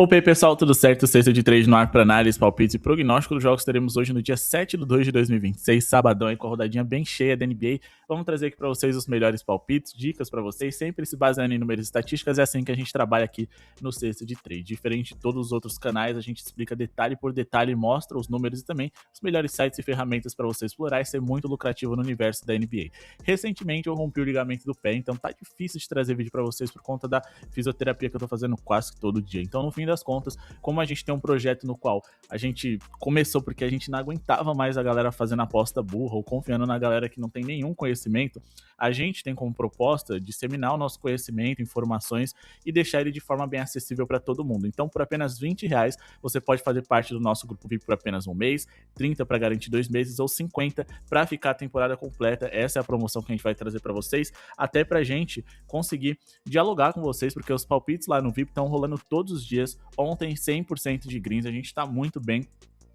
Opa aí pessoal, tudo certo? Sexta de 3 no ar para análise, palpites e prognóstico dos jogos teremos hoje no dia 7/2/2026, sabadão aí com a rodadinha bem cheia da NBA. Vamos trazer aqui para vocês os melhores palpites, dicas para vocês, sempre se baseando em números e estatísticas. É assim que a gente trabalha aqui no Sexta de 3. Diferente de todos os outros canais, a gente explica detalhe por detalhe, mostra os números e também os melhores sites e ferramentas para você explorar e ser muito lucrativo no universo da NBA. Recentemente eu rompi o ligamento do pé, então tá difícil de trazer vídeo para vocês por conta da fisioterapia que eu tô fazendo quase todo dia. Então no fim das contas, como a gente tem um projeto no qual a gente começou porque a gente não aguentava mais a galera fazendo aposta burra ou confiando na galera que não tem nenhum conhecimento, a gente tem como proposta disseminar o nosso conhecimento, informações e deixar ele de forma bem acessível para todo mundo. Então, por apenas R$20, você pode fazer parte do nosso grupo VIP por apenas um mês, 30 para garantir 2 meses ou 50 para ficar a temporada completa. Essa é a promoção que a gente vai trazer para vocês, até pra gente conseguir dialogar com vocês, porque os palpites lá no VIP estão rolando todos os dias. Ontem 100% de greens, a gente tá muito bem.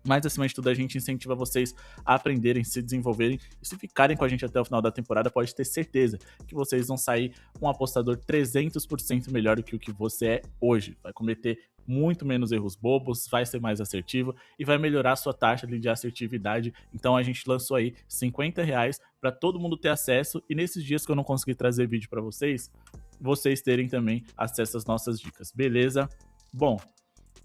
Mas, acima de tudo, a gente incentiva vocês a aprenderem, se desenvolverem e se ficarem com a gente até o final da temporada, pode ter certeza que vocês vão sair um apostador 300% melhor do que o que você é hoje. Vai cometer muito menos erros bobos, vai ser mais assertivo e vai melhorar a sua taxa de assertividade. Então a gente lançou aí R$50 para todo mundo ter acesso, e nesses dias que eu não consegui trazer vídeo para vocês terem também acesso às nossas dicas, beleza? Bom,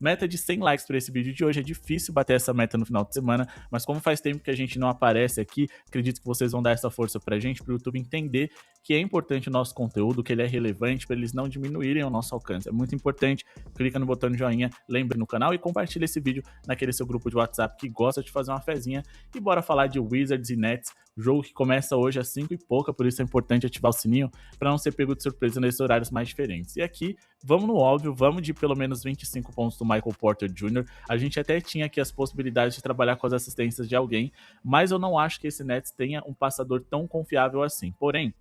meta de 100 likes para esse vídeo de hoje. É difícil bater essa meta no final de semana, mas como faz tempo que a gente não aparece aqui, acredito que vocês vão dar essa força pra gente, pro YouTube entender que é importante o nosso conteúdo, que ele é relevante, para eles não diminuírem o nosso alcance. É muito importante. Clica no botão de joinha, lembre no canal e compartilha esse vídeo naquele seu grupo de WhatsApp que gosta de fazer uma fezinha. E bora falar de Wizards e Nets, jogo que começa hoje às 5 e pouca, por isso é importante ativar o sininho para não ser pego de surpresa nesses horários mais diferentes. E aqui, vamos no óbvio, vamos de pelo menos 25 pontos do Michael Porter Jr. A gente até tinha aqui as possibilidades de trabalhar com as assistências de alguém, mas eu não acho que esse Nets tenha um passador tão confiável assim. Porém,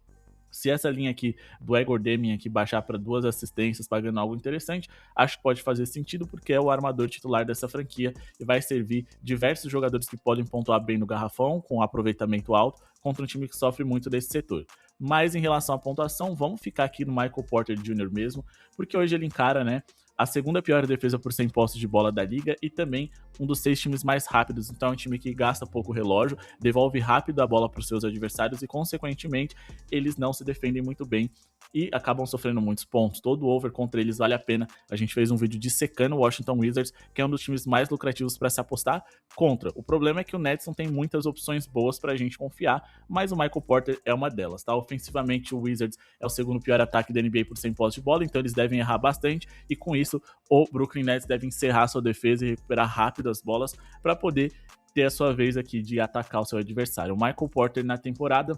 se essa linha aqui do Igor Deming aqui baixar para 2 assistências, pagando algo interessante, acho que pode fazer sentido, porque é o armador titular dessa franquia e vai servir diversos jogadores que podem pontuar bem no garrafão, com aproveitamento alto, contra um time que sofre muito desse setor. Mas em relação à pontuação, vamos ficar aqui no Michael Porter Jr. mesmo, porque hoje ele encara, né, a segunda pior defesa por 100 posses de bola da liga e também um dos 6 times mais rápidos. Então é um time que gasta pouco relógio, devolve rápido a bola para os seus adversários e, consequentemente, eles não se defendem muito bem e acabam sofrendo muitos pontos. Todo over contra eles vale a pena. A gente fez um vídeo dissecando o Washington Wizards, que é um dos times mais lucrativos para se apostar contra. O problema é que o Nets não tem muitas opções boas para a gente confiar, mas o Michael Porter é uma delas, tá? Ofensivamente, o Wizards é o segundo pior ataque da NBA por 100 posses de bola, então eles devem errar bastante e, com isso, o Brooklyn Nets deve encerrar sua defesa e recuperar rápido as bolas para poder ter a sua vez aqui de atacar o seu adversário. O Michael Porter na temporada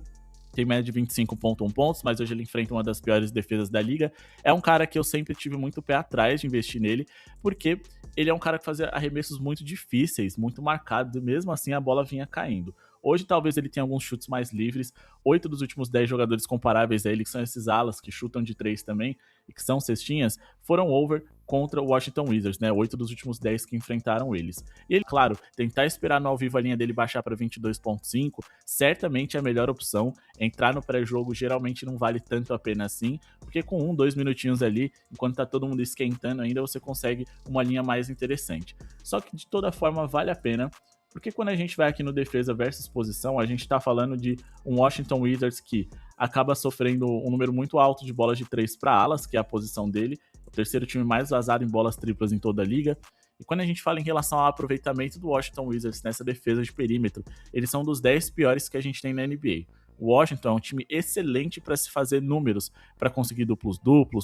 tem média de 25,1 pontos, mas hoje ele enfrenta uma das piores defesas da liga. É um cara que eu sempre tive muito pé atrás de investir nele, porque ele é um cara que fazia arremessos muito difíceis, muito marcados, e mesmo assim a bola vinha caindo. Hoje talvez ele tenha alguns chutes mais livres. 8 dos últimos 10 jogadores comparáveis a ele, que são esses alas que chutam de 3 também e que são cestinhas, foram over contra o Washington Wizards, né? 8 dos últimos 10 que enfrentaram eles. E ele, claro, tentar esperar no ao vivo a linha dele baixar para 22,5 certamente é a melhor opção. Entrar no pré-jogo geralmente não vale tanto a pena assim, porque com 2 minutinhos ali, enquanto tá todo mundo esquentando ainda, você consegue uma linha mais interessante. Só que de toda forma vale a pena, porque quando a gente vai aqui no defesa versus posição, a gente tá falando de um Washington Wizards que acaba sofrendo um número muito alto de bolas de 3 para alas, que é a posição dele, o terceiro time mais vazado em bolas triplas em toda a liga. E quando a gente fala em relação ao aproveitamento do Washington Wizards nessa defesa de perímetro, eles são dos 10 piores que a gente tem na NBA. O Washington é um time excelente para se fazer números, para conseguir duplos,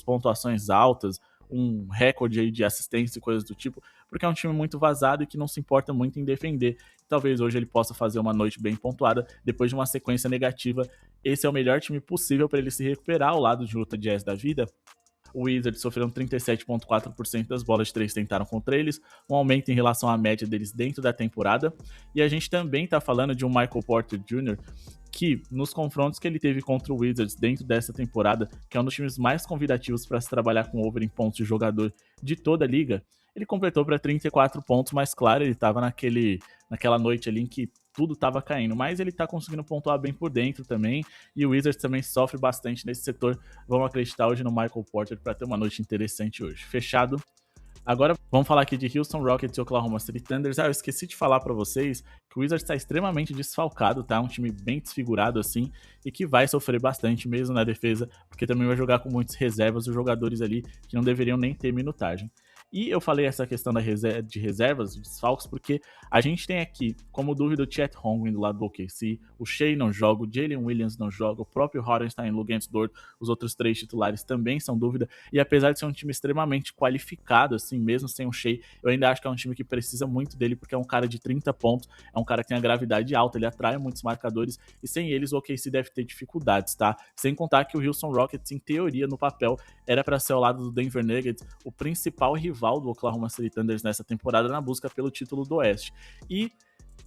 pontuações altas, um recorde aí de assistência e coisas do tipo, porque é um time muito vazado e que não se importa muito em defender. Talvez hoje ele possa fazer uma noite bem pontuada depois de uma sequência negativa. Esse é o melhor time possível para ele se recuperar ao lado de Utah Jazz da vida. O Wizards sofreram 37,4% das bolas de 3 tentaram contra eles, um aumento em relação à média deles dentro da temporada. E a gente também está falando de um Michael Porter Jr., que nos confrontos que ele teve contra o Wizards dentro dessa temporada, que é um dos times mais convidativos para se trabalhar com over em pontos de jogador de toda a liga, ele completou para 34 pontos, mas claro, ele estava naquela noite ali em que tudo estava caindo, mas ele está conseguindo pontuar bem por dentro também, e o Wizards também sofre bastante nesse setor. Vamos acreditar hoje no Michael Porter para ter uma noite interessante hoje. Fechado? Agora vamos falar aqui de Houston Rockets e Oklahoma City Thunders. Eu esqueci de falar pra vocês que o Wizards está extremamente desfalcado, tá? Um time bem desfigurado assim e que vai sofrer bastante mesmo na defesa, porque também vai jogar com muitas reservas, os jogadores ali que não deveriam nem ter minutagem. E eu falei essa questão de reservas, de desfalques, porque a gente tem aqui como dúvida o Chet Holmgren do lado do OKC, o Shea não joga, o Jalen Williams não joga, o próprio Hartenstein, Luguentz Dort, os outros 3 titulares também são dúvida, e apesar de ser um time extremamente qualificado, assim, mesmo sem o Shea, eu ainda acho que é um time que precisa muito dele, porque é um cara de 30 pontos, é um cara que tem a gravidade alta, ele atrai muitos marcadores, e sem eles o OKC deve ter dificuldades, tá? Sem contar que o Houston Rockets, em teoria, no papel, era para ser ao lado do Denver Nuggets, o principal rival do Oklahoma City Thunders nessa temporada na busca pelo título do Oeste. E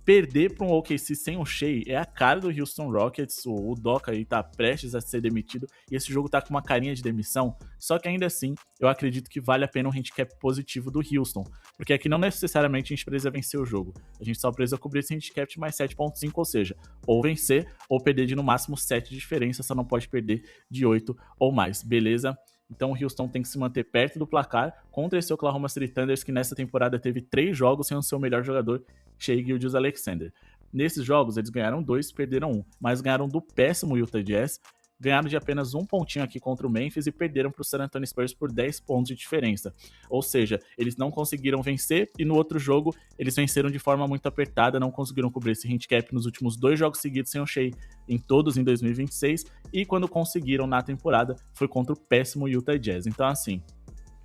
perder para um OKC sem o Shea é a cara do Houston Rockets. O Doca aí tá prestes a ser demitido e esse jogo tá com uma carinha de demissão. Só que ainda assim, eu acredito que vale a pena um handicap positivo do Houston, porque aqui não necessariamente a gente precisa vencer o jogo. A gente só precisa cobrir esse handicap de mais 7.5, ou seja, ou vencer ou perder de no máximo 7 de diferença, só não pode perder de 8 ou mais, beleza? Então o Houston tem que se manter perto do placar contra esse Oklahoma City Thunders, que nessa temporada teve 3 jogos sem o seu melhor jogador, Shai Gilgeous-Alexander. Nesses jogos eles ganharam 2, perderam 1, mas ganharam do péssimo Utah Jazz, ganharam de apenas um pontinho aqui contra o Memphis e perderam para o San Antonio Spurs por 10 pontos de diferença. Ou seja, eles não conseguiram vencer e no outro jogo eles venceram de forma muito apertada, não conseguiram cobrir esse handicap nos últimos 2 jogos seguidos sem o Shai, em todos em 2026, e quando conseguiram na temporada foi contra o péssimo Utah Jazz. Então assim,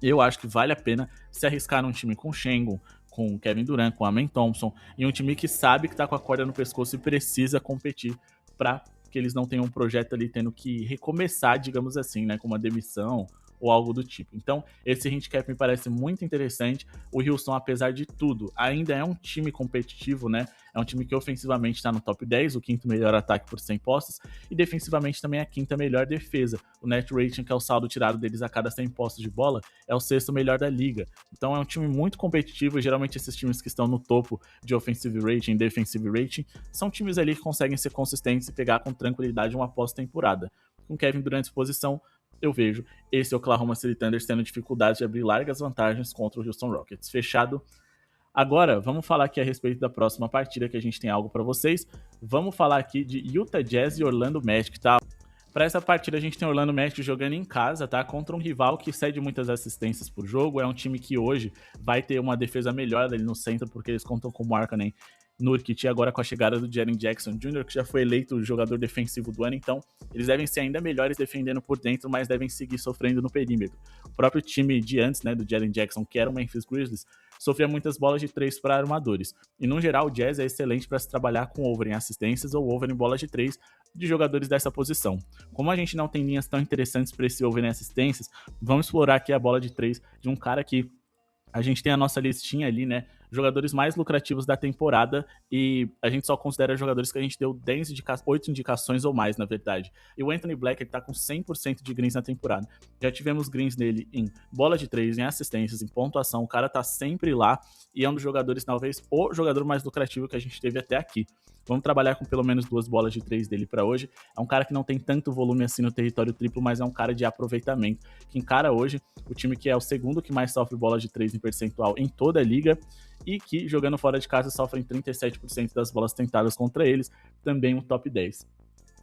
eu acho que vale a pena se arriscar num time com Sengun, com Kevin Durant, com Amen Thompson, e um time que sabe que tá com a corda no pescoço e precisa competir para que eles não tenham um projeto ali tendo que recomeçar, digamos assim, né, com uma demissão ou algo do tipo. Então, esse handicap me parece muito interessante. O Houston, apesar de tudo, ainda é um time competitivo, né? É um time que ofensivamente está no top 10, o quinto melhor ataque por 100 posses, e defensivamente também é a quinta melhor defesa. O net rating, que é o saldo tirado deles a cada 100 posses de bola, é o sexto melhor da liga. Então é um time muito competitivo, e geralmente esses times que estão no topo de offensive rating e defensive rating são times ali que conseguem ser consistentes e pegar com tranquilidade uma pós-temporada. Com Kevin Durant à disposição, eu vejo esse Oklahoma City Thunder tendo dificuldade de abrir largas vantagens contra o Houston Rockets. Fechado? Agora, vamos falar aqui a respeito da próxima partida, que a gente tem algo para vocês. Vamos falar aqui de Utah Jazz e Orlando Magic, tá? Para essa partida a gente tem Orlando Magic jogando em casa, tá? Contra um rival que cede muitas assistências por jogo. É um time que hoje vai ter uma defesa melhor ali no centro, porque eles contam com o Markkanen, Nurkic, e agora com a chegada do Jaren Jackson Jr., que já foi eleito o jogador defensivo do ano, então eles devem ser ainda melhores defendendo por dentro, mas devem seguir sofrendo no perímetro. O próprio time de antes, né, do Jaren Jackson, que era o Memphis Grizzlies, sofria muitas bolas de 3 para armadores. E no geral, o Jazz é excelente para se trabalhar com over em assistências ou over em bolas de 3 de jogadores dessa posição. Como a gente não tem linhas tão interessantes para esse over em assistências, vamos explorar aqui a bola de 3 de um cara que a gente tem a nossa listinha ali, né? Jogadores mais lucrativos da temporada, e a gente só considera jogadores que a gente deu 8 indicações ou mais, na verdade. E o Anthony Black, ele tá com 100% de greens na temporada. Já tivemos greens nele em bola de 3, em assistências, em pontuação. O cara tá sempre lá e é um dos jogadores, talvez, o jogador mais lucrativo que a gente teve até aqui. Vamos trabalhar com pelo menos 2 bolas de 3 dele para hoje. É um cara que não tem tanto volume assim no território triplo, mas é um cara de aproveitamento, que encara hoje o time que é o segundo que mais sofre bolas de 3 em percentual em toda a liga, e que, jogando fora de casa, sofrem 37% das bolas tentadas contra eles, também um top 10.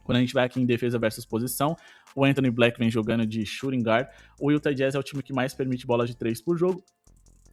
Quando a gente vai aqui em defesa versus posição, o Anthony Black vem jogando de shooting guard. O Utah Jazz é o time que mais permite bolas de 3 por jogo,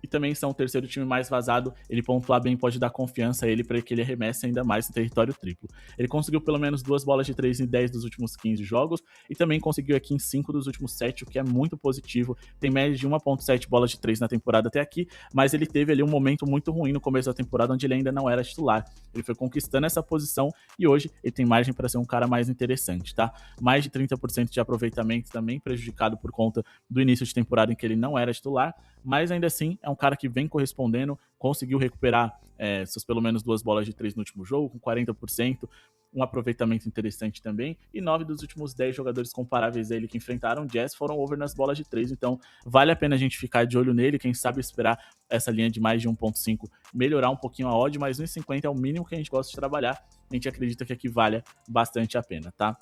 e também são o terceiro time mais vazado. Ele pontuar bem pode dar confiança a ele para que ele arremesse ainda mais no território triplo. Ele conseguiu pelo menos 2 bolas de 3 em 10 dos últimos 15 jogos e também conseguiu aqui em 5 dos últimos 7, o que é muito positivo. Tem média de 1.7 bolas de 3 na temporada até aqui, mas ele teve ali um momento muito ruim no começo da temporada, onde ele ainda não era titular. Ele foi conquistando essa posição e hoje ele tem margem para ser um cara mais interessante, tá? Mais de 30% de aproveitamento, também prejudicado por conta do início de temporada em que ele não era titular, mas ainda assim é um cara que vem correspondendo, conseguiu recuperar suas pelo menos 2 bolas de 3 no último jogo, com 40%, um aproveitamento interessante também, e 9 dos últimos 10 jogadores comparáveis a ele que enfrentaram o Jazz foram over nas bolas de 3, então vale a pena a gente ficar de olho nele, quem sabe esperar essa linha de mais de 1.5 melhorar um pouquinho a odd, mas 1.50 é o mínimo que a gente gosta de trabalhar, a gente acredita que aqui vale bastante a pena, tá?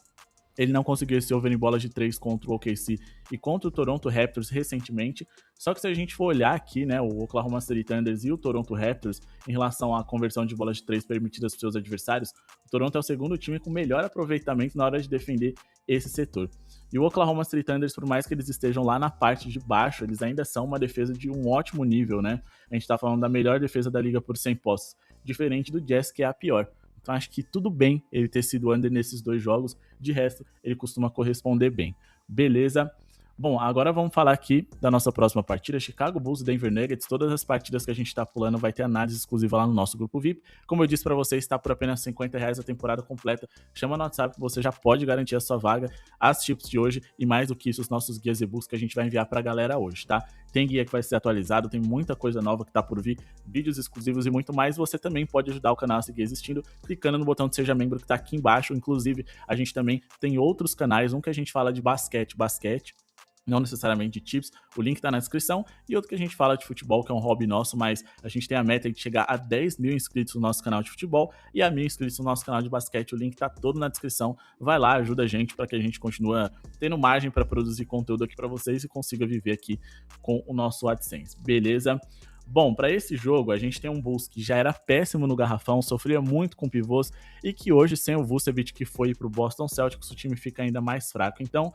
Ele não conseguiu esse over em bolas de 3 contra o OKC e contra o Toronto Raptors recentemente. Só que se a gente for olhar aqui, né, o Oklahoma City Thunder e o Toronto Raptors, em relação à conversão de bolas de 3 permitidas para seus adversários, o Toronto é o segundo time com melhor aproveitamento na hora de defender esse setor. E o Oklahoma City Thunder, por mais que eles estejam lá na parte de baixo, eles ainda são uma defesa de um ótimo nível, né? A gente tá falando da melhor defesa da liga por 100 posses, diferente do Jazz, que é a pior. Então acho que tudo bem ele ter sido under nesses 2 jogos, de resto ele costuma corresponder bem. Beleza? Bom, agora vamos falar aqui da nossa próxima partida, Chicago Bulls e Denver Nuggets. Todas as partidas que a gente tá pulando vai ter análise exclusiva lá no nosso grupo VIP. Como eu disse pra vocês, está por apenas R$50 a temporada completa. Chama no WhatsApp que você já pode garantir a sua vaga, as chips de hoje e mais do que isso, os nossos guias e books que a gente vai enviar pra galera hoje, tá? Tem guia que vai ser atualizado, tem muita coisa nova que tá por vir, vídeos exclusivos e muito mais. Você também pode ajudar o canal a seguir existindo, clicando no botão de Seja Membro que tá aqui embaixo. Inclusive, a gente também tem outros canais, um que a gente fala de basquete, não necessariamente de tips, o link tá na descrição, e outro que a gente fala de futebol, que é um hobby nosso, mas a gente tem a meta de chegar a 10 mil inscritos no nosso canal de futebol e a 1.000 inscritos no nosso canal de basquete. O link tá todo na descrição, vai lá, ajuda a gente para que a gente continue tendo margem para produzir conteúdo aqui para vocês e consiga viver aqui com o nosso AdSense, beleza? Bom, para esse jogo, a gente tem um Bulls que já era péssimo no garrafão, sofria muito com pivôs, e que hoje, sem o Vucevic que foi pro Boston Celtics, o time fica ainda mais fraco. Então,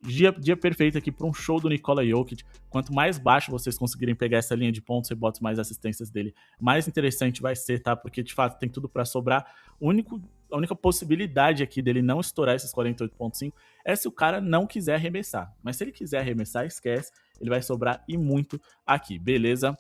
dia perfeito aqui para um show do Nikola Jokic. Quanto mais baixo vocês conseguirem pegar essa linha de pontos, rebotes, mais assistências dele, mais interessante vai ser, tá? Porque de fato tem tudo para sobrar. A única possibilidade aqui dele não estourar esses 48,5 é se o cara não quiser arremessar. Mas se ele quiser arremessar, esquece, ele vai sobrar e muito aqui, beleza?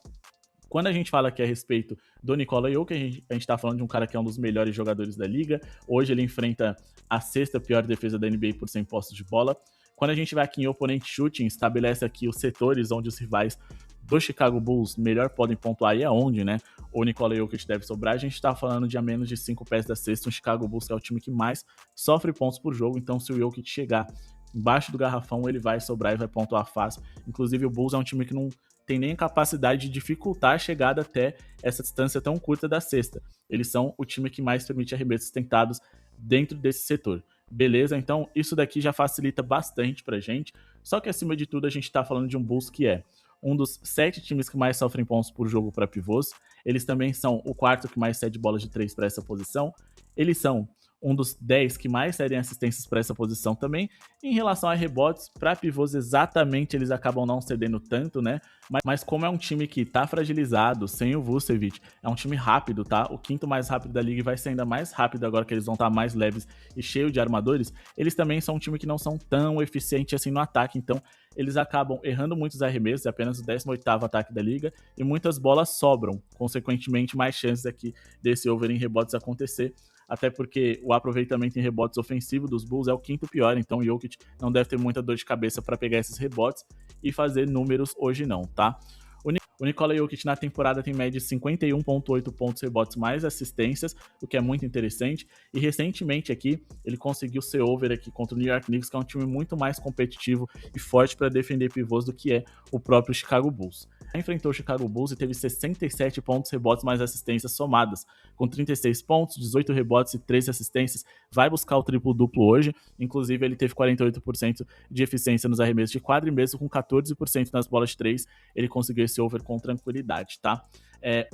Quando a gente fala aqui a respeito do Nikola Jokic, a gente tá falando de um cara que é um dos melhores jogadores da liga. Hoje ele enfrenta a 6ª pior defesa da NBA por 100 posses de bola. Quando a gente vai aqui em Opponent Shooting, estabelece aqui os setores onde os rivais do Chicago Bulls melhor podem pontuar e aonde, né, o Nikola Jokic deve sobrar. A gente tá falando de a menos de 5 pés da cesta. O Chicago Bulls é o time que mais sofre pontos por jogo, então se o Jokic chegar embaixo do garrafão, ele vai sobrar e vai pontuar fácil. Inclusive o Bulls é um time que não tem nem capacidade de dificultar a chegada até essa distância tão curta da cesta. Eles são o time que mais permite arremessos tentados dentro desse setor. Beleza? Então isso daqui já facilita bastante pra gente. Só que acima de tudo a gente tá falando de um Bulls que é um dos 7 times que mais sofrem pontos por jogo para pivôs. Eles também são o 4º que mais cede bolas de 3 para essa posição. Eles são um dos 10 que mais cedem assistências para essa posição também. Em relação a rebotes, para pivôs exatamente eles acabam não cedendo tanto, né? Mas como é um time que tá fragilizado, sem o Vucevic, é um time rápido, tá? O 5º mais rápido da liga e vai ser ainda mais rápido agora que eles vão estar mais leves e cheio de armadores. Eles também são um time que não são tão eficientes assim no ataque, então eles acabam errando muitos arremessos, é apenas o 18º ataque da liga, e muitas bolas sobram, consequentemente mais chances aqui desse over em rebotes acontecer, até porque o aproveitamento em rebotes ofensivo dos Bulls é o 5º pior, então o Jokic não deve ter muita dor de cabeça para pegar esses rebotes e fazer números hoje não, tá? O Nikola Jokic na temporada tem média de 51,8 pontos, rebotes mais assistências, o que é muito interessante. E recentemente aqui, ele conseguiu ser over aqui contra o New York Knicks, que é um time muito mais competitivo e forte para defender pivôs do que é o próprio Chicago Bulls. Enfrentou o Chicago Bulls e teve 67 pontos, rebotes mais assistências somadas, com 36 pontos, 18 rebotes e 13 assistências. Vai buscar o triplo-duplo hoje, inclusive ele teve 48% de eficiência nos arremessos de quadra e mesmo com 14% nas bolas de 3, ele conseguiu esse over com tranquilidade, tá?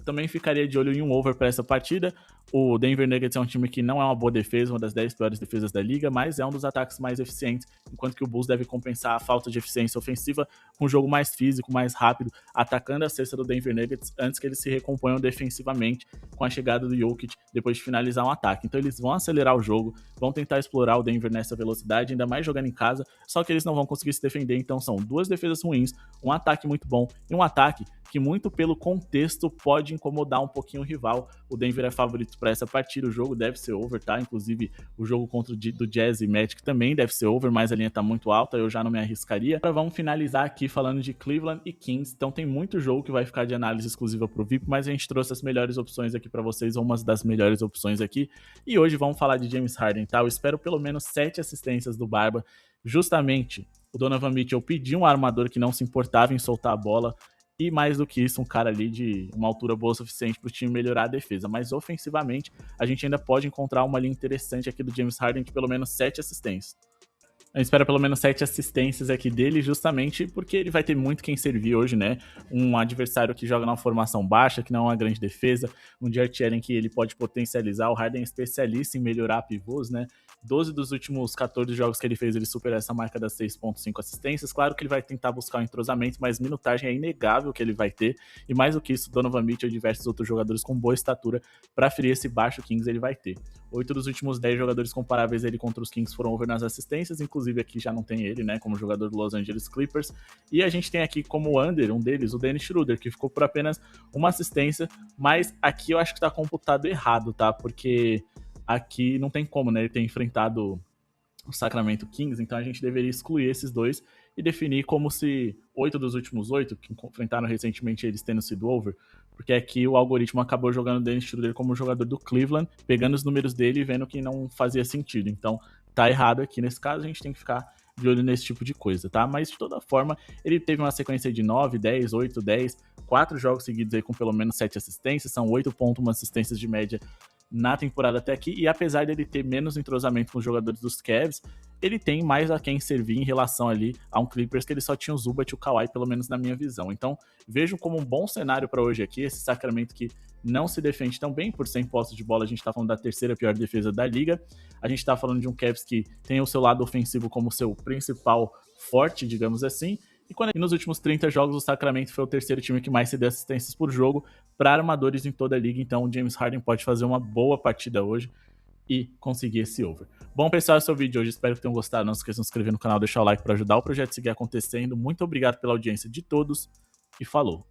Também ficaria de olho em um over para essa partida. O Denver Nuggets é um time que não é uma boa defesa, uma das 10 piores defesas da liga, mas é um dos ataques mais eficientes, enquanto que o Bulls deve compensar a falta de eficiência ofensiva com um jogo mais físico, mais rápido, atacando a cesta do Denver Nuggets antes que eles se recomponham defensivamente com a chegada do Jokic depois de finalizar um ataque. Então eles vão acelerar o jogo, vão tentar explorar o Denver nessa velocidade, ainda mais jogando em casa, só que eles não vão conseguir se defender, então são 2 defesas ruins, um ataque muito bom e um ataque que muito pelo contexto pode incomodar um pouquinho o rival. O Denver é favorito para essa partida, o jogo deve ser over, tá? Inclusive o jogo contra o do Jazz e Magic também deve ser over, mas a linha tá muito alta, eu já não me arriscaria. Agora vamos finalizar aqui falando de Cleveland e Kings, então tem muito jogo que vai ficar de análise exclusiva pro VIP, mas a gente trouxe as melhores opções aqui para vocês, ou umas das melhores opções aqui, e hoje vamos falar de James Harden, tá? Eu espero pelo menos 7 assistências do Barba, justamente o Donovan Mitchell pediu um armador que não se importava em soltar a bola, e mais do que isso, um cara ali de uma altura boa o suficiente para o time melhorar a defesa. Mas ofensivamente, a gente ainda pode encontrar uma linha interessante aqui do James Harden de pelo menos 7 assistências. Eu espero pelo menos 7 assistências aqui dele, justamente porque ele vai ter muito quem servir hoje, né? Um adversário que joga numa formação baixa, que não é uma grande defesa, um Jarrett Allen que ele pode potencializar, o Harden é especialista em melhorar pivôs, né? 12 dos últimos 14 jogos que ele fez, ele superou essa marca das 6.5 assistências. Claro que ele vai tentar buscar um entrosamento, mas minutagem é inegável que ele vai ter. E mais do que isso, Donovan Mitchell e diversos outros jogadores com boa estatura para ferir esse baixo Kings ele vai ter. 8 dos últimos 10 jogadores comparáveis ele contra os Kings foram over nas assistências, inclusive aqui já não tem ele, né, como jogador do Los Angeles Clippers. E a gente tem aqui como under, um deles, o Dennis Schroeder, que ficou por apenas uma assistência, mas aqui eu acho que tá computado errado, tá? Porque aqui não tem como, né, ele ter enfrentado o Sacramento Kings, então a gente deveria excluir esses dois e definir como se 8 dos últimos 8, que enfrentaram recentemente eles tendo sido over, porque aqui o algoritmo acabou jogando o Dennis Schroeder como jogador do Cleveland, pegando os números dele e vendo que não fazia sentido. Então tá errado aqui nesse caso, a gente tem que ficar de olho nesse tipo de coisa, tá? Mas de toda forma, ele teve uma sequência de 9, 10, 8, 10, 4 jogos seguidos aí com pelo menos 7 assistências, são 8,1 assistências de média na temporada até aqui, e apesar dele ter menos entrosamento com os jogadores dos Cavs, ele tem mais a quem servir em relação ali a um Clippers que ele só tinha o Zubat e o Kawhi, pelo menos na minha visão. Então, vejo como um bom cenário para hoje aqui, esse Sacramento que não se defende tão bem, por 100 postos de bola, a gente tá falando da terceira pior defesa da liga, a gente tá falando de um Cavs que tem o seu lado ofensivo como seu principal forte, digamos assim, e nos últimos 30 jogos, o Sacramento foi o terceiro time que mais cedeu assistências por jogo para armadores em toda a liga. Então, o James Harden pode fazer uma boa partida hoje e conseguir esse over. Bom, pessoal, esse é o vídeo de hoje. Espero que tenham gostado. Não se esqueçam de se inscrever no canal, deixar o like para ajudar o projeto a seguir acontecendo. Muito obrigado pela audiência de todos e falou!